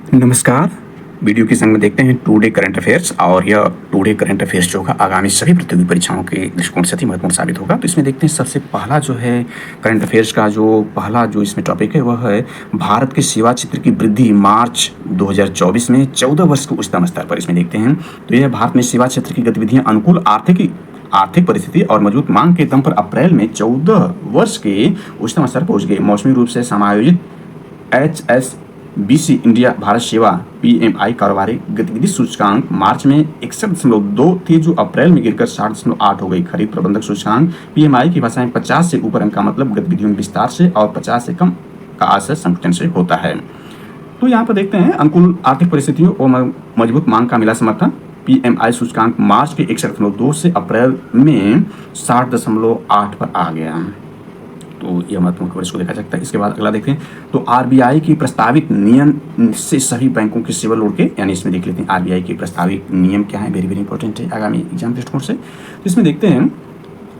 नमस्कार। वीडियो के संग में देखते हैं टुडे करंट अफेयर्स और यह टुडे करंट अफेयर्स जो होगा आगामी सभी प्रतियोगी परीक्षाओं के दृष्टिकोण से अति महत्वपूर्ण साबित होगा। तो इसमें देखते हैं सबसे पहला जो है करंट अफेयर्स का जो पहला जो इसमें टॉपिक है वह है भारत के सेवा क्षेत्र की वृद्धि मार्च 2024 में 14 वर्ष के उच्चतम स्तर पर। इसमें देखते हैं तो यह भारत में सेवा क्षेत्र की गतिविधियां अनुकूल आर्थिक परिस्थिति और मजबूत मांग के दम पर अप्रैल में 14 वर्ष के उच्चतम स्तर पहुंच गई। मौसमी रूप से समायोजित HSBC इंडिया भारत सेवा PMI कारोबारी गतिविधि सूचकांक मार्च में 61.2 थी जो अप्रैल में गिरकर 60.8 हो गई। खरीद प्रबंधक सूचकांक PMI की भाषा में 50 से ऊपर अंक का मतलब गतिविधियों में विस्तार से और 50 से कम का आशय संगठन से होता है। तो यहाँ पर देखते हैं अनुकूल आर्थिक परिस्थितियों और मजबूत मांग का मिला समर्थन। PMI सूचकांक मार्च के 61.2 से अप्रैल में 60.8 पर आ गया। तो यह महत्वपूर्ण खबर इसको देखा जा सकता है। इसके बाद अगला देखते हैं तो RBI की प्रस्तावित नियम से सभी बैंकों के सिविल लोड के यानी इसमें देख लेते हैं RBI के प्रस्तावित नियम क्या है, वेरी वेरी इंपॉर्टेंट है आगामी एग्जाम दृष्टिकोण से। तो इसमें देखते हैं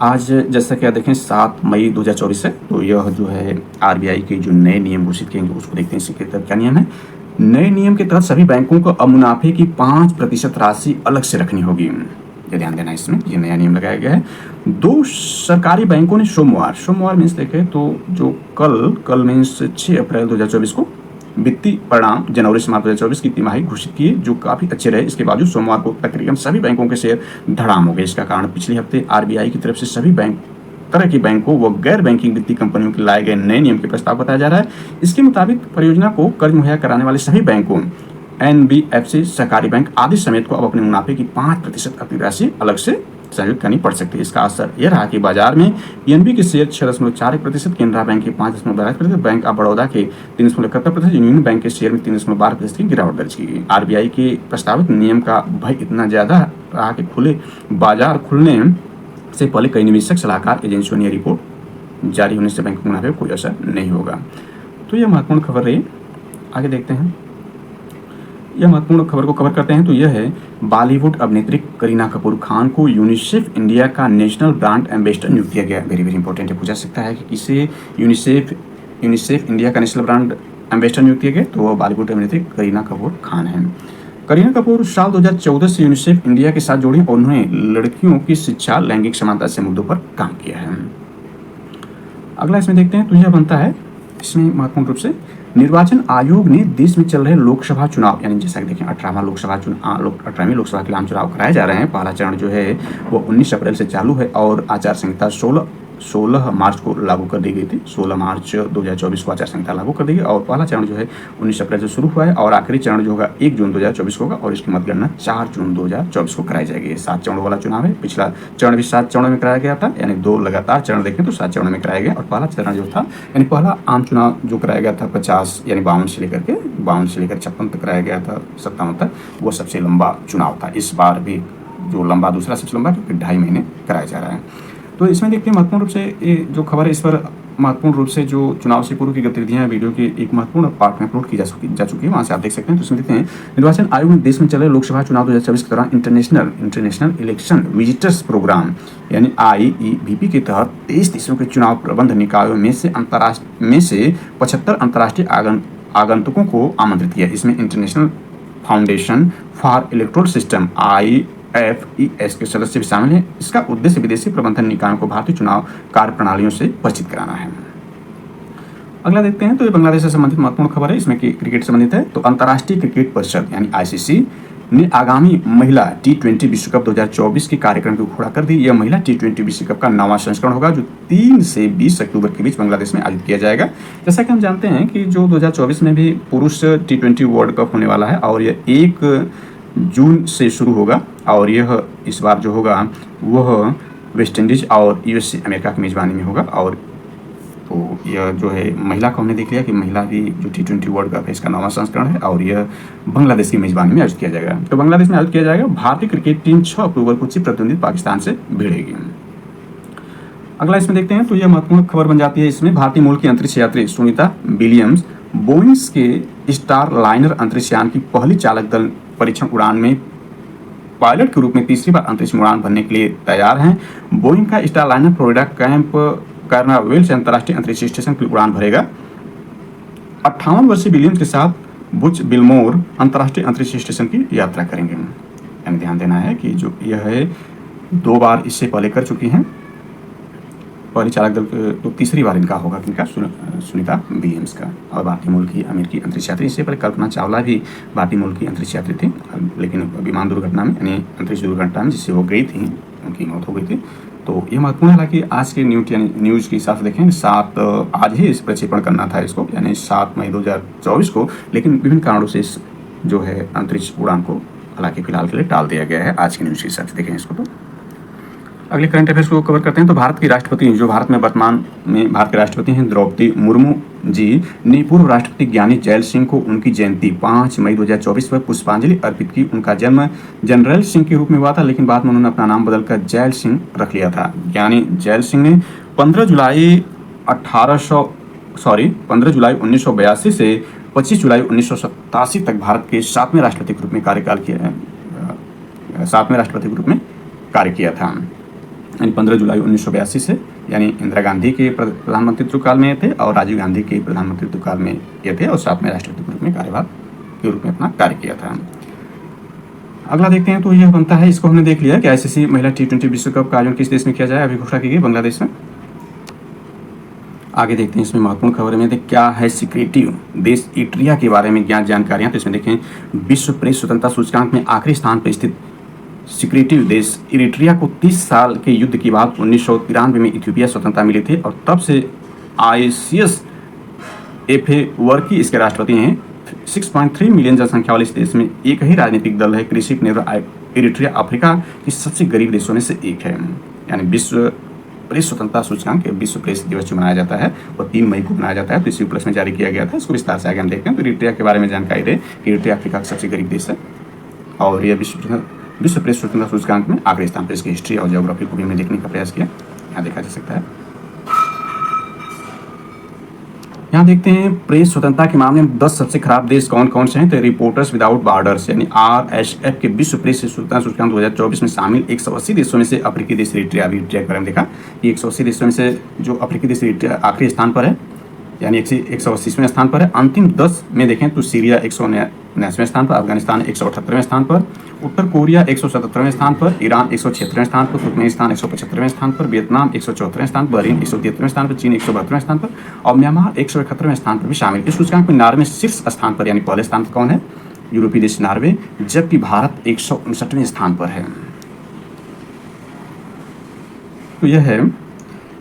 आज जैसा कि आप देखें 7 मई 2024 है तो यह जो है RBI के जो नए नियम घोषित किए उसको देखते हैं। इसके तहत क्या नियम है, नए नियम के तहत सभी बैंकों को अब मुनाफे की 5% राशि अलग से रखनी होगी। ये ध्यान देना, इसमें ये नया नियम लगाया गया है। 2 सरकारी बैंकों ने सोमवार मीन्स देखें तो जो कल मीन्स 6 अप्रैल 2024 को वित्तीय परिणाम जनवरी से मार्च 2024 की तिमाही घोषित किए जो काफी अच्छे रहे। इसके बावजूद सोमवार को तकरीबन सभी बैंकों के शेयर धड़ाम हो गए। इसका कारण पिछले हफ्ते RBI की तरफ से सभी तरह की बैंकों व गैर बैंकिंग वित्तीय कंपनियों के लाए गए नए नियम के प्रस्ताव बताया जा रहा है। इसके मुताबिक परियोजना को कर्ज मुहैया कराने वाले सभी बैंकों NBFC सहकारी बैंक आदि समेत को अब अपने मुनाफे की 5% अपनी राशि अलग से संयुक्त करनी पड़ सकती है। इसका असर यह रहा कि बाजार में PNB के शेयर 6.41%, केनरा बैंक के 5.12%, बैंक ऑफ बड़ौदा के 3.71%, यूनियन बैंक के शेयर में 3.12% की गिरावट दर्ज की गई। RBI के प्रस्तावित नियम का भय इतना ज्यादा रहा कि बाजार खुलने से पहले कई निवेशक सलाहकार एजेंसियों ने रिपोर्ट जारी होने से बैंक के मुनाफे पर कोई असर नहीं होगा। तो यह महत्वपूर्ण खबर रही। आगे देखते हैं, यह महत्वपूर्ण खबर को कवर करते हैं तो यह है बॉलीवुड अभिनेत्री करीना कपूर खान को यूनिसेफ इंडिया का नेशनल ब्रांड एम्बेसडर नियुक्त किया गया। वेरी वेरी इंपॉर्टेंट है, पूछा सकता है कि किसे यूनिसेफ इंडिया का नेशनल ब्रांड एम्बेसडर नियुक्त किया गया, तो वह बॉलीवुड अभिनेत्री करीना कपूर खान है। करीना कपूर साल 2014 से यूनिसेफ इंडिया के साथ जुड़ी और उन्होंने लड़कियों की शिक्षा, लैंगिक समानता से मुद्दों पर काम किया है। अगला इसमें देखते हैं तो यह बनता है इसमें महत्वपूर्ण रूप से निर्वाचन आयोग ने देश में चल रहे लोकसभा चुनाव यानी जैसा कि देखें 18वें लोकसभा के लिए आम चुनाव कराए जा रहे हैं। पहला चरण जो है वो 19 अप्रैल से चालू है और आचार संहिता 16 मार्च को लागू कर दी गई थी। 16 मार्च 2024 को आचार संहिता लागू कर दी गई और पहला चरण जो है 19 अप्रैल से शुरू हुआ है और आखिरी चरण जो होगा 1 जून 2024 को होगा और इसकी मतगणना 4 जून 2024 को कराई जाएगी। 7 चरणों वाला चुनाव है। पिछला चरण भी 7 चरणों में कराया गया था, यानी 2 लगातार चरण देखें तो 7 चरणों में कराया गया और पहला चरण जो था यानी पहला आम चुनाव जो कराया गया था 50 यानी 52 से लेकर 56 तक कराया गया था 57 तक, वो सबसे लंबा चुनाव था। इस बार भी जो लंबा दूसरा सबसे लंबा क्योंकि 2.5 महीने कराया जा रहा है। तो इसमें देखते हैं महत्वपूर्ण रूप से ये जो खबर है इस पर महत्वपूर्ण रूप से जो चुनाव से पूर्व की गतिविधियां वीडियो के एक महत्वपूर्ण पार्ट में अपलोड की जा चुकी है, वहां से आप देख सकते हैं। तो इसमें देखते हैं निर्वाचन आयोग ने देश में चले लोकसभा चुनाव 2024 के दौरान इंटरनेशनल इलेक्शन विजिटर्स प्रोग्राम यानी IEVP के तहत 23 देशों के चुनाव प्रबंध निकायों में से 75 अंतर्राष्ट्रीय आगंतुकों को आमंत्रित किया। इसमें International Foundation for Electoral System IFES के सदस्य भी शामिल हैं। इसका उद्देश्य विदेशी प्रबंधन निकायों को भारतीय चुनाव कार्य प्रणालियों से परिचित कराना है। अगला देखते हैं तो ये बांग्लादेश से संबंधित महत्वपूर्ण खबर है, इसमें क्रिकेट संबंधित है। तो अंतर्राष्ट्रीय क्रिकेट परिषद यानी ICC ने आगामी महिला T20 विश्व कप 2024 के कार्यक्रम की घोषणा कर दी। यह महिला T20 विश्व कप का 9वां संस्करण होगा जो 3 से 20 अक्टूबर के बीच बांग्लादेश में आयोजित किया जाएगा। जैसा कि हम जानते हैं कि जो 2024 में भी पुरुष T20 वर्ल्ड कप होने वाला है और यह 1 जून से शुरू होगा और यह इस बार जो होगा वह वेस्ट इंडीज और USA अमेरिका की मेजबानी में होगा। और तो यह जो है महिला को हमने देख लिया कि महिला भी जो T20 वर्ल्ड कप है इसका 9वां संस्करण है और यह बांग्लादेश की मेजबानी में आयोजित किया जाएगा। तो बांग्लादेश में आयोजित किया जाएगा। भारतीय क्रिकेट टीम 6 अक्टूबर को चिप प्रतिद्वंदी पाकिस्तान से भिड़ेगी। अगला इसमें देखते हैं तो यह महत्वपूर्ण खबर बन जाती है। इसमें भारतीय मूल की अंतरिक्ष यात्री सुनीता विलियम्स बोइंग के स्टार लाइनर अंतरिक्ष यान की पहली चालक दल परीक्षण उड़ान में पायलट के रूप में तीसरी बार अंतरिक्ष में उड़ान भरने के लिए तैयार हैं। बोइंग का स्टार लाइनर फ्लोरिडा कैंप कर्नावेल से अंतर्राष्ट्रीय अंतरिक्ष स्टेशन पर उड़ान भरेगा। 58 वर्षीय विलियम्स के साथ बुच बिल्मोर अंतर्राष्ट्रीय अंतरिक्ष स्टेशन की यात्रा करेंगे। यानी ध्यान देना है कि जो यह है 2 बार इससे पहले कर चुकी हैं पहले चालक दल तो तीसरी बार इनका होगा इनका सुनीता विलियम्स का। और भारतीय मूल की अमेरिकी अंतरिक्ष यात्री, इससे पहले कल्पना चावला भी भारतीय मूल की अंतरिक्ष यात्री थी, लेकिन विमान दुर्घटना में यानी अंतरिक्ष दुर्घटना में जिससे वो गई थी उनकी मौत हो गई थी। तो ये महत्वपूर्ण है। हालांकि आज के न्यूज़ के हिसाब से देखें आज ही इस प्रक्षेपण करना था इसको, यानी 7 मई 2024 को, लेकिन विभिन्न कारणों से इस जो है अंतरिक्ष उड़ान को हालांकि फिलहाल के लिए टाल दिया गया है। आज के न्यूज़ के हिसाब से देखें इसको। तो अगले करंट अफेयर्स को कवर करते हैं। तो भारत की राष्ट्रपति जो भारत में वर्तमान में भारत के राष्ट्रपति हैं द्रौपदी मुर्मू जी ने पूर्व राष्ट्रपति ज्ञानी जैल सिंह को उनकी जयंती 5 मई 2024 पर पुष्पांजलि अर्पित की। उनका जन्म जनरल सिंह के रूप में हुआ था, लेकिन बाद में उन्होंने अपना नाम बदलकर जैल सिंह रख लिया था। ज्ञानी जैल सिंह ने 15 जुलाई 1982 से 25 जुलाई 1987 तक भारत के 7वें राष्ट्रपति के रूप में कार्य किया था। यानी 15 जुलाई 1982 से, यानी इंदिरा गांधी के प्रधानमंत्रित्व काल में थे और राजीव गांधी के प्रधानमंत्रित्व काल में ये थे, और 7वें राष्ट्रपति के रूप में कार्यभार के रूप में अपना कार्य किया था। अगला देखते हैं। तो यह बनता है, इसको हमने देख लिया कि आईसीसी महिला T20 विश्व कप का आयोजन किस देश में किया जाए, अभी घोषणा की गई बांग्लादेश में। आगे देखते हैं इसमें महत्वपूर्ण खबर में क्या है सिक्रेटिव देश इटरिया के बारे में ज्ञात जानकारियां। तो इसमें देखें विश्व प्रेस स्वतंत्रता सूचकांक में आखिरी स्थान पर स्थित सिक्रेटिव देश इरिट्रिया को 30 साल के युद्ध के बाद 1993 में इथियोपिया स्वतंत्रता मिली थी, और तब से आईसीएस एफएवर्की इसके राष्ट्रपति हैं। 6.3 मिलियन जनसंख्या वाले इस देश में एक ही राजनीतिक दल है। कृषि निर्भर इरिट्रिया अफ्रीका के सबसे गरीब देशों में से एक है। यानी विश्व प्रेस स्वतंत्रता सूचकांक विश्व प्रेस दिवस जो मनाया जाता है वो 3 मई को मनाया जाता है। तो इसी उपलक्ष्य में जारी किया गया था। इसको विस्तार से आगे हम देखते हैं। तो इरिट्रिया के बारे में जानकारी दें कि इरिट्रिया अफ्रीका का सबसे गरीब देश है, और यह विश्व प्रेस स्वतंत्रता सूचकांक में आखिरी स्थान पर। इसकी हिस्ट्री और ज्योग्राफी को भी हमने देखने का प्रयास किया, यहाँ देखा जा सकता है। यहाँ देखते हैं प्रेस स्वतंत्रता के मामले में 10 सबसे खराब देश कौन कौन से हैं। तो रिपोर्टर्स विदाउट बॉर्डर्स यानी RSF के विश्व प्रेस स्वतंत्रता सूचकांक 2024 में शामिल 180 देशों में से अफ्रीकी देश इरिट्रिया के बारे में देखा कि 180 देशों में से जो अफ्रीकी देश इरिट्रिया आखिरी स्थान पर है, यानी 180वें स्थान पर है। अंतिम 10 में देखें तो सीरिया 179वें स्थान पर, अफगानिस्तान 178वें स्थान पर, उत्तर कोरिया 177वें स्थान पर, ईरान 176वें स्थान पर, तुर्कमेनिस्तान 175वें स्थान पर, वियतनाम 174वें स्थान पर, बहरीन 173वें स्थान पर, चीन 172वें स्थान पर और म्यांमार 171वें स्थान पर भी शामिल। इस सूचकांक में नॉर्वे शीर्ष स्थान पर, यानी पहले स्थान पर कौन है, यूरोपीय देश नॉर्वे, जबकि भारत 159वें स्थान पर है। तो यह है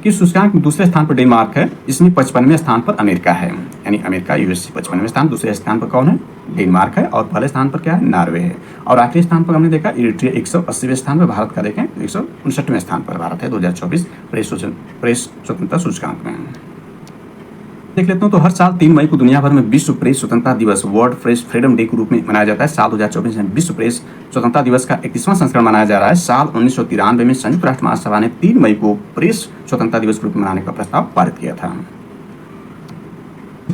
कि सूचकांक में दूसरे स्थान पर डेनमार्क है, इसमें 55वें स्थान पर अमेरिका है, यानी अमेरिका यूएस 55वें स्थान, दूसरे स्थान पर कौन है, डेनमार्क है, और पहले स्थान पर क्या है, नॉर्वे है, और आखिरी स्थान पर हमने देखा इरिट्रिया 180वें स्थान पर, भारत का देखें 159वें स्थान पर भारत है 2024 प्रेस स्वतंत्रता सूचकांक में। देख लेते हैं। तो हर साल 3 मई को दुनिया भर में विश्व प्रेस स्वतंत्रता दिवस वर्ल्ड प्रेस फ्रीडम डे के रूप में मनाया जाता है। साल 2024 में विश्व प्रेस स्वतंत्रता दिवस का 31वां संस्करण मनाया जा रहा है। साल 1993 में संयुक्त राष्ट्र महासभा ने 3 मई को प्रेस स्वतंत्रता दिवस के रूप में मनाने का प्रस्ताव पारित किया था।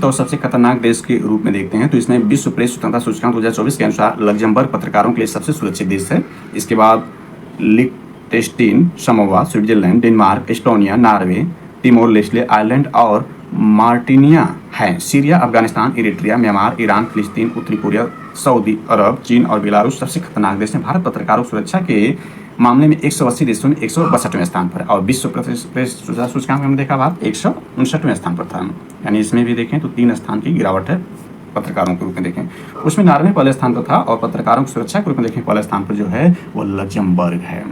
तो सबसे खतरनाक देश के रूप में देखते हैं। तो इसमें विश्व प्रेस स्वतंत्रता सूचकांक 2024 के अनुसार लग्जमबर्ग पत्रकारों के लिए सबसे सुरक्षित देश है। इसके बाद Liechtenstein, Samoa, Switzerland, Denmark, Estonia, Norway, Timor Leste island और मार्टिनिया है। Syria, Afghanistan, Eritrea, Myanmar, Iran, फिलिस्तीन, उत्तरी कोरिया, सऊदी अरब, चीन और बेलारूस सबसे खतरनाक देश हैं। भारत पत्रकारों सुरक्षा के मामले में 180 देशों में 162वें स्थान पर, और विश्व प्रेस सूचकांक में हमने देखा भारत 159वें स्थान पर था। यानी इसमें भी देखें तो 3 स्थान की गिरावट है पत्रकारों के रूप में देखें। उसमें नॉर्वे पहले स्थान पर था, और पत्रकारों की सुरक्षा के रूप में देखें पहले स्थान पर जो है वो लग्जमबर्ग है।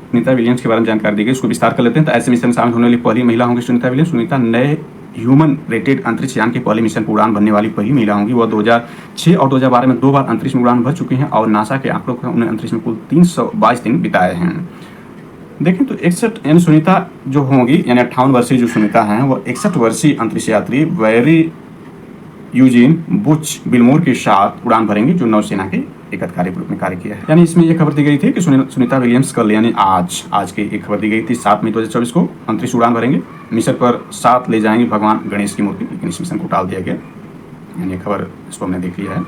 सुनीता विलियम्स के बारे में जानकारी दी गई, उसको विस्तार कर लेते हैं। तो ऐसे मिशन में शामिल होने वाली पहली महिला होंगी सुनीता विलियम्स। सुनीता नए ह्यूमन रेटेड अंतरिक्ष यान के पहले मिशन पर उड़ान भरने वाली पहली महिला होंगी। वह 2006 और 2012 में 2 बार अंतरिक्ष में उड़ान भर चुकी हैं, और नासा के आंकड़ों को उन्हें अंतरिक्ष में कुल 322 दिन बिताए हैं। देखें तो 61 यानी सुनीता जो होंगी, यानी 58 वर्षीय जो सुनीता हैं वो 61 वर्षीय अंतरिक्ष यात्री वैरी यूजीन बुच बिल्मोर के साथ उड़ान भरेंगे, जो नौसेना के एक अधिकारी के रूप में कार्य किया है। यानी इसमें यह खबर दी गई थी कि सुनीता विलियम्स कल यानी आज की एक खबर दी गई थी 7 मई 2024 को अंतरिक्ष उड़ान भरेंगे। मिशन पर साथ ले जाएंगे भगवान गणेश की मूर्ति, लेकिन इस मिशन को टाल दिया गया। यानी खबर इसको हमने देख लिया है।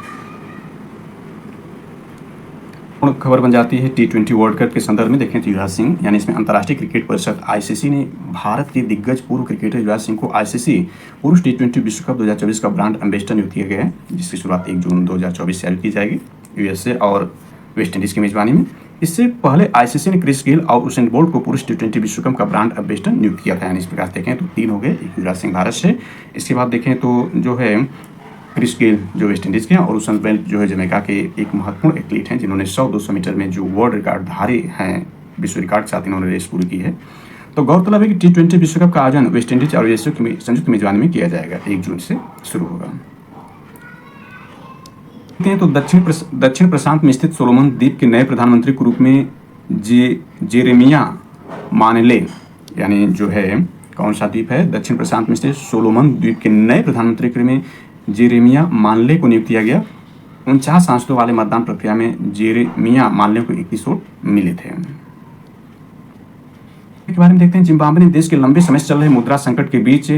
और खबर बन जाती है T20 वर्ल्ड कप के संदर्भ में। देखें तो युवराज सिंह यानी इसमें अंतर्राष्ट्रीय क्रिकेट परिषद ICC ने भारत के दिग्गज पूर्व क्रिकेटर युवराज सिंह को ICC पुरुष T20 विश्व कप 2024 का ब्रांड एम्बेसडर नियुक्त किया गया है, जिसकी शुरुआत 1 जून 2024 से आयोजित की जाएगी USA और वेस्ट इंडीज़ की मेजबानी में। इससे पहले ICC ने क्रिस गेल और उसेन बोल्ट को पुरुष T20 विश्व कप का ब्रांड एम्बेसडर नियुक्त किया था। यानी इस प्रकार देखें तो 3 हो गए, एक युवराज सिंह भारत से, इसके बाद देखें तो जो है क्रिस गेल जो वेस्ट इंडीज़ के हैं और उसेन बोल्ट जो है जमैका के एक महत्वपूर्ण एथलीट हैं, जिन्होंने 100-200 मीटर में जो वर्ल्ड रिकॉर्ड धारी हैं, विश्व रिकॉर्ड के साथ इन्होंने रेस पूरी की है। तो गौरतलब है कि T20 विश्व कप का आयोजन वेस्ट इंडीज और USA की संयुक्त मेजबानी में किया जाएगा, 1 जून से शुरू होगा। तो दक्षिण प्रशांत में स्थित सोलोमन द्वीप के नए प्रधानमंत्री के रूप में जेरेमिया मानेले, यानी जो है कौन सा द्वीप है, दक्षिण प्रशांत में स्थित सोलोमन द्वीप के नए प्रधानमंत्री के रूप में जेरेमिया मानले को नियुक्त किया गया। 49 सांसदों वाले मतदान प्रक्रिया में जेरेमिया मानले को 21 वोट मिले थे। के बारे में देखते हैं। जिम्बाब्वे ने देश के लंबे समय से चल रहे मुद्रा संकट के बीच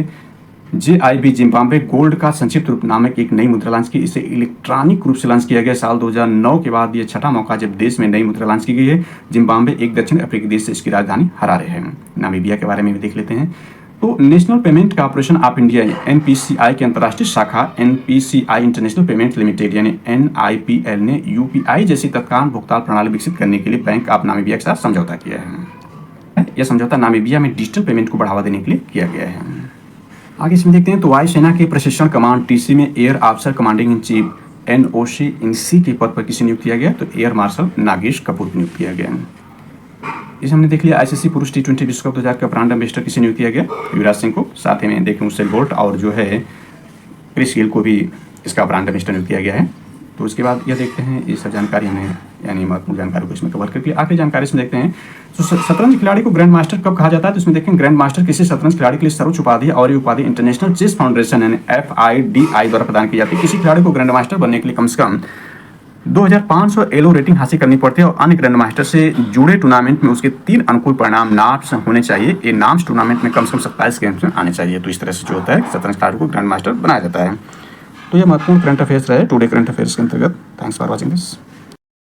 JIB जिम्बाब्वे गोल्ड का संक्षिप्त रूप नामक एक नई मुद्रा लॉन्च की। इसे इलेक्ट्रॉनिक रूप से लॉन्च किया गया साल 2009 के बाद यह छठा मौका जब देश में नई मुद्रा लॉन्च की गई है। जिम्बाब्वे एक दक्षिण अफ्रीकी देश से इसकी राजधानी हरारे है। नामीबिया के बारे में भी देख लेते हैं। तो national payment corporation of India NPCI की अंतर्राष्ट्रीय शाखा NPCI इंटरनेशनल पेमेंट लिमिटेड यानी NIPL ने UPI जैसी तत्काल भुगतान प्रणाली विकसित करने के लिए बैंक ऑफ नामीबिया के साथ समझौता किया है। यह समझौता नामीबिया में डिजिटल पेमेंट को बढ़ावा देने के लिए किया गया है। आगे इसमें देखते हैं। तो वायुसेना के प्रशिक्षण कमांड TC में air officer commanding in chief NOC in C के पद पर किसे नियुक्त किया गया, तो एयर मार्शल नागेश कपूर को नियुक्त किया गया। इसे हमने देख लिया। ICC पुरुष T20 विश्व कप 2000 का ब्रांड एम्बेसडर किसे नियुक्त किया गया, युवराज सिंह को। साथ ही में देखें उसेन बोल्ट और जो है क्रिस गेल को भी इसका ब्रांड एम्बेसडर नियुक्त किया गया है। तो उसके बाद यह देखते हैं, ये सब जानकारी हमें यानी महत्वपूर्ण जानकारी को इसमें कवर करके आखिरी जानकारी इसमें देखते हैं। तो शतरंज खिलाड़ी को ग्रैंड मास्टर कब कहा जाता है, तो इसमें देखें ग्रैंड मास्टर किसी शतरंज खिलाड़ी के लिए सर्वोच्च उपाधि और ये उपाधि इंटरनेशनल चेस फाउंडेशन यानी FIDI द्वारा प्रदान की जाती है। किसी खिलाड़ी को ग्रैंड मास्टर बनने के लिए कम से कम 2500 एलो रेटिंग हासिल करनी पड़ती है और अन्य ग्रैंड मास्टर से जुड़े टूर्नामेंट में उसके 3 अनुकूल परिणाम नाम्स होने चाहिए। ये नाम्स टूर्नामेंट में कम से कम 27 गेम्स में आने चाहिए। तो इस तरह से जो होता है शतरंज खिलाड़ी को ग्रैंड मास्टर बनाया जाता है। तो यह महत्वपूर्ण करंट अफेयर्स रहे टुडे करंट अफेयर्स के अंतर्गत। Thanks for watching this.